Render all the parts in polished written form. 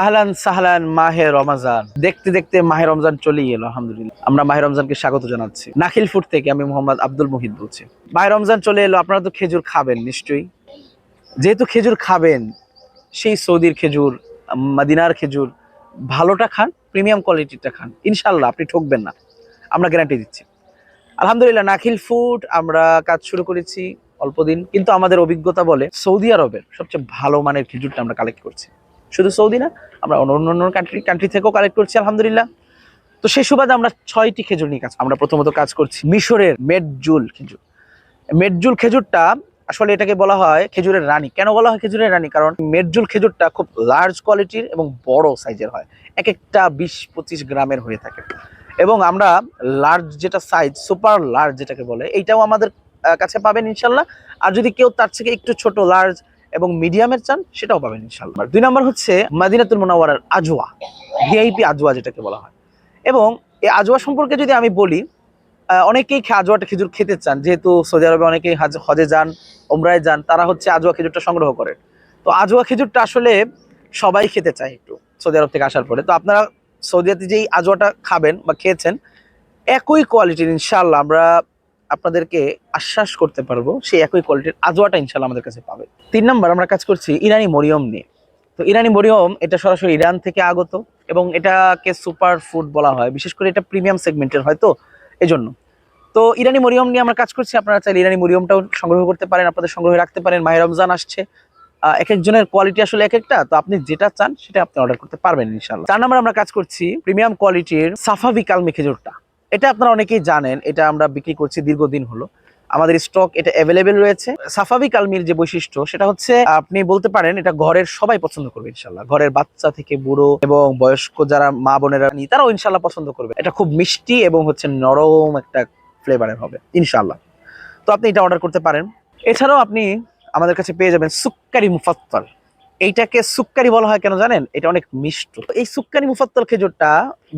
আহলান সাহলান মাহে রমাজান। দেখতে দেখতে মাহে রমজান চলেই এলো। আলহামদুলিল্লাহ, আমরা মাহে রমজানকে স্বাগত জানাচ্ছি। নাখিল ফুড থেকে আমি মোহাম্মদ আব্দুল মুহিত বলছি। মাহে রমজান চলে এলো, আপনারা তো খেজুর খাবেন নিশ্চয়ই। যেহেতু খেজুর খাবেন, সেই সৌদির খেজুর, মদিনার খেজুর, ভালোটা খান, প্রিমিয়াম কোয়ালিটিটা খান, ইনশাল্লাহ আপনি ঠকবেন না, আমরা গ্যারান্টি দিচ্ছি। আলহামদুলিল্লাহ, নাখিল ফুড আমরা কাজ শুরু করেছি অল্প দিন, কিন্তু আমাদের অভিজ্ঞতা বলে সৌদি আরবের সবচেয়ে ভালো মানের খেজুরটা আমরা কালেক্ট করছি। শুধু সৌদি না, আমরা অন্য কান্ট্রি থেকেও কালেক্ট করছি আলহামদুলিল্লাহ। তো সেই সুবাদে আমরা 6টি খেজুর নিয়ে আমরা প্রথমত কাজ করছি মিশরের মেডজুল খেজুর। মেডজুল খেজুরটা আসলে এটাকে বলা হয় খেজুরের রানী। কেন বলা হয় খেজুরের রানী? কারণ মেডজুল খেজুরটা খুব লার্জ কোয়ালিটির এবং বড় সাইজের হয়, এক একটা 20-25 গ্রামের হয়ে থাকে। এবং আমরা লার্জ যেটা সাইজ, সুপার লার্জ যেটাকে বলে, এইটাও আমাদের কাছে পাবেন ইনশাল্লাহ। আর যদি কেউ তার থেকে একটু ছোট, লার্জ এবং মিডিয়ামের চান, সেটাও পাবেন ইনশাল্লাহ। 2 নম্বর হচ্ছে মদিনাতুল মুনাওয়ারার আজওয়া, ভিআইপি আজওয়া যেটাকে বলা হয়। এবং এই আজওয়া সম্পর্কে যদি আমি বলি, অনেকেই আজওয়াটা খেজুর খেতে চান, যেহেতু সৌদি আরবে অনেকেই হজে যান, ওমরায় যান, তারা হচ্ছে আজওয়া খেজুরটা সংগ্রহ করে। তো আজওয়া খেজুরটা আসলে সবাই খেতে চায় একটু সৌদি আরব থেকে আসার পরে। তো আপনারা সৌদিয়াতে যেই আজওয়াটা খাবেন বা খেয়েছেন, একই কোয়ালিটির ইনশাল্লাহ আমরা আপনাদেরকে আশ্বাস করতে পারবো, সেই একই কোয়ালিটির আজওয়াটা ইনশাল্লাহ আমাদের কাছে পাবে। 3 নম্বর আমরা কাজ করছি ইরানি মরিয়ম নিয়ে। তো ইরানি মরিয়ম এটা সরাসরি ইরান থেকে আগত এবং এটাকে সুপার ফুড বলা হয়, বিশেষ করে এটা প্রিমিয়াম সেগমেন্টের হয়তো এজন্য। তো ইরানি মরিয়ম নিয়ে আমরা কাজ করছি। আপনারা চাইলে ইরানি মরিয়মটাও সংগ্রহ করতে পারেন, আপনাদের সংগ্রহে রাখতে পারেন। মাহে রমজান আসছে, এক একজনের কোয়ালিটি আসলে এক একটা, তো আপনি যেটা চান সেটা আপনি অর্ডার করতে পারবেন ইনশাআল্লাহ। 4 নম্বর আমরা কাজ করছি প্রিমিয়াম কোয়ালিটির সাফাভি কালমি খেজুরটা। এটা আপনারা অনেকেই জানেন, এটা আমরা বিক্রি করছি দীর্ঘদিন হলো, আমাদের স্টক এটা অ্যাভেলেবেল রয়েছে। সাফাভি কালমির যে বৈশিষ্ট্য, সেটা হচ্ছে আপনি বলতে পারেন এটা ঘরের সবাই পছন্দ করবে ইনশাল্লাহ। ঘরের বাচ্চা থেকে বুড়ো এবং বয়স্ক যারা মা বোনেরা তারাও ইনশাল্লাহ পছন্দ করবে। এটা খুব মিষ্টি এবং হচ্ছে নরম একটা ফ্লেভারের হবে ইনশাল্লাহ। তো আপনি এটা অর্ডার করতে পারেন। এছাড়াও আপনি আমাদের কাছে পেয়ে যাবেন সুক্কারি মুফাত্তাল। এইটাকে সুক্কারি বলা হয় কেন জানেন? এটা অনেক মিষ্ট। এই সুক্কারি মুফাত্তাল খেজুরটা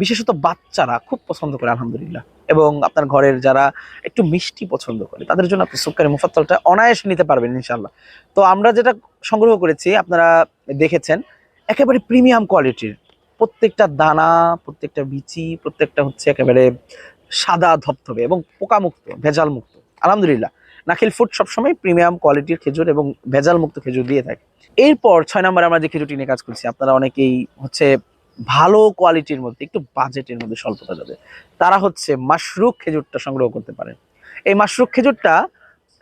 বিশেষত বাচ্চারা খুব পছন্দ করে আলহামদুলিল্লাহ। এবং আপনার ঘরের যারা একটু মিষ্টি পছন্দ করে, তাদের জন্য আপনি সুক্কারি মুফাত্তালটা অনায়াসে নিতে পারবেন ইনশাল্লাহ। তো আমরা যেটা সংগ্রহ করেছি আপনারা দেখেছেন, একেবারে প্রিমিয়াম কোয়ালিটির। প্রত্যেকটা দানা, প্রত্যেকটা বিচি, প্রত্যেকটা হচ্ছে একেবারে সাদা ধবধবে এবং পোকামুক্ত, ভেজাল মুক্ত আলহামদুলিল্লাহ। নাখিল ফুড সবসময় প্রিমিয়াম কোয়ালিটির খেজুর এবং ভেজাল মুক্ত খেজুর দিয়ে থাকে। এরপর 6 নম্বরে আমরা যে খেজুরটি নিয়ে কাজ করছি, আপনারা অনেকেই হচ্ছে ভালো কোয়ালিটির মধ্যে একটু বাজেটের মধ্যে স্বল্পতা যাবে, তারা হচ্ছে মাশরুক খেজুরটা সংগ্রহ করতে পারেন। এই মাশরুক খেজুরটা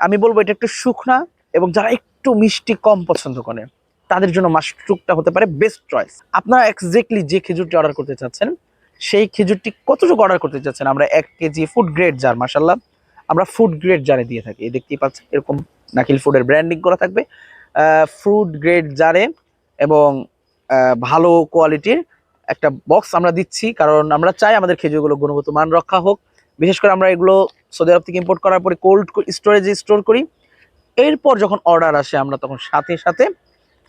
আমি বলবো এটা একটু শুকনা এবং যারা একটু মিষ্টি কম পছন্দ করে, তাদের জন্য মাশরুকটা হতে পারে বেস্ট চয়েস। আপনারা এক্স্যাক্টলি যে খেজুরটি অর্ডার করতে চাচ্ছেন, সেই খেজুরটি কতটুকু অর্ডার করতে চাচ্ছেন, আমরা 1 কেজি ফুড গ্রেড জার, মাশাআল্লাহ আমরা ফুড গ্রেড জারে দিয়ে থাকি। দেখতেই পাচ্ছেন এরকম নাখিল ফুডের ব্র্যান্ডিং করা থাকবে ফুড গ্রেড জারে, এবং ভালো কোয়ালিটির একটা বক্স আমরা দিচ্ছি, কারণ আমরা চাই আমাদের খেজুরগুলো গুণগত মান রক্ষা হোক। বিশেষ করে আমরা এগুলো সৌদি আরব থেকে ইম্পোর্ট করার পরে কোল্ড স্টোরেজে স্টোর করি। এরপর যখন অর্ডার আসে, আমরা তখন সাথে সাথে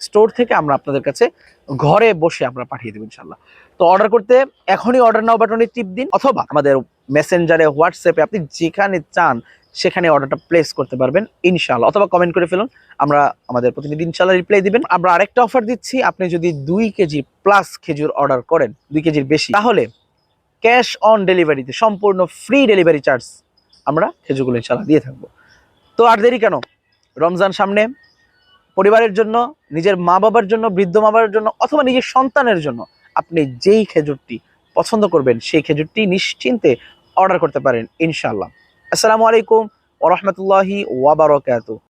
স্টোর থেকে আমরা আপনাদের কাছে ঘরে বসে আমরা পাঠিয়ে দেবো ইনশাল্লাহ। তো অর্ডার করতে এখনই অর্ডার নাও বাটনে টিপ দিন, অথবা আমাদের মেসেঞ্জারে, হোয়াটসঅ্যাপে আপনি যেখানে চান সেখানে অর্ডারটা প্লেস করতে পারবেন ইনশাল্লাহ, অথবা কমেন্ট করে ফেলুন, আমরা আমাদের প্রতিনিধি ইনশাল্লাহ রিপ্লাই দিবেন। আমরা আরেকটা অফার দিচ্ছি, আপনি যদি 2 কেজি প্লাস খেজুর অর্ডার করেন, 2 কেজির বেশি, তাহলে ক্যাশ অন ডেলিভারিতে সম্পূর্ণ ফ্রি ডেলিভারি চার্জ আমরা খেজুরগুলো ইনশাল্লাহ দিয়ে থাকবো। তো আর দেরি কেন, রমজান সামনে, পরিবারের জন্য, নিজের মা বাবার জন্য, বৃদ্ধ মা বাবার জন্য, অথবা নিজের সন্তানের জন্য আপনি যেই খেজুরটি পছন্দ করবেন সেই খেজুরটি নিশ্চিন্তে অর্ডার করতে পারেন ইনশাআল্লাহ। আসসালামু আলাইকুম ওয়া রাহমাতুল্লাহি ওয়া বারাকাতুহু।